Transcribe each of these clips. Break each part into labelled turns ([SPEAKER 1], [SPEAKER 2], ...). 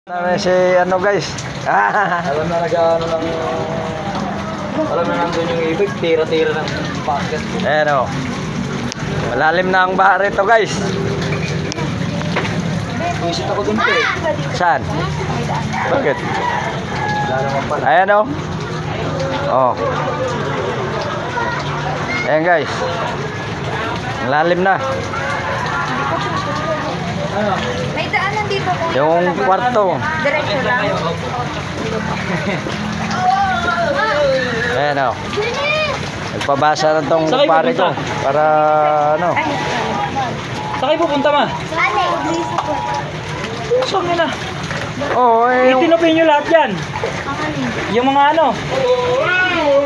[SPEAKER 1] Namin si ano guys.
[SPEAKER 2] Alam na nag-ano ng... Alam na nandun yung ibig, tira-tira ng basket.
[SPEAKER 1] Ayan o. Malalim na ang baha rito guys.
[SPEAKER 2] Visit ako dun eh.
[SPEAKER 1] Saan? Bakit?
[SPEAKER 2] Wala naman pala.
[SPEAKER 1] Ayan o. Oh. Ayan guys. Malalim na.
[SPEAKER 2] Ano?
[SPEAKER 3] May daanan dito po.
[SPEAKER 1] Yung kwarto.
[SPEAKER 3] Diretso lang.
[SPEAKER 1] Ayan o. Nagpabasa na tong
[SPEAKER 2] Sakay
[SPEAKER 1] pare ko.
[SPEAKER 2] pupunta.
[SPEAKER 1] Para ano.
[SPEAKER 2] Saan kayo pupunta ma?
[SPEAKER 3] Ane,
[SPEAKER 2] Saan nila?
[SPEAKER 1] Oo eh.
[SPEAKER 2] Itinupin nyo lahat yan. Yung mga ano.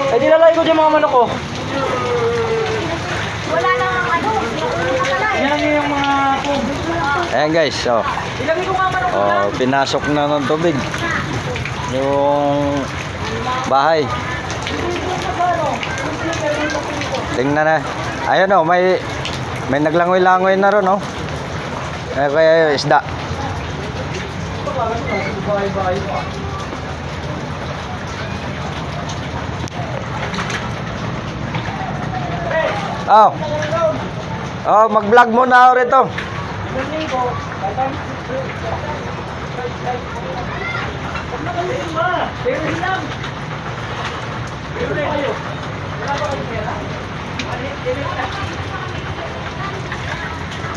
[SPEAKER 2] Eh dinalay ko dyan mga manok ko.
[SPEAKER 3] wala nang ano.
[SPEAKER 2] Yan yung mga...
[SPEAKER 1] Ayan guys. Oh.
[SPEAKER 2] Ilagay ko nga manok ko
[SPEAKER 1] Oh,
[SPEAKER 2] lang.
[SPEAKER 1] pinasok na ng tubig yung bahay. Tingnan na. Ayun oh, may naglangoy-langoy na ron oh. Kaya yung isda. Oh. Oh, mag-vlog muna ako rito.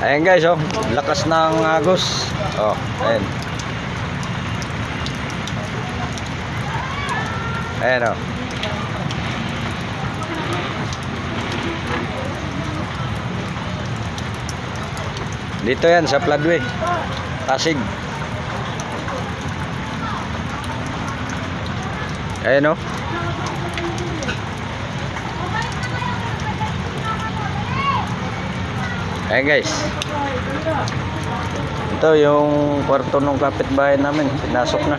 [SPEAKER 1] Ayan guys, oh, lakas ng agos. Oh, ayan. Ayan oh. Dito yan sa Floodway, Pasig. Ayan oh. Ayan guys. Ito yung kwarto ng kapitbahay namin. Pinasok na.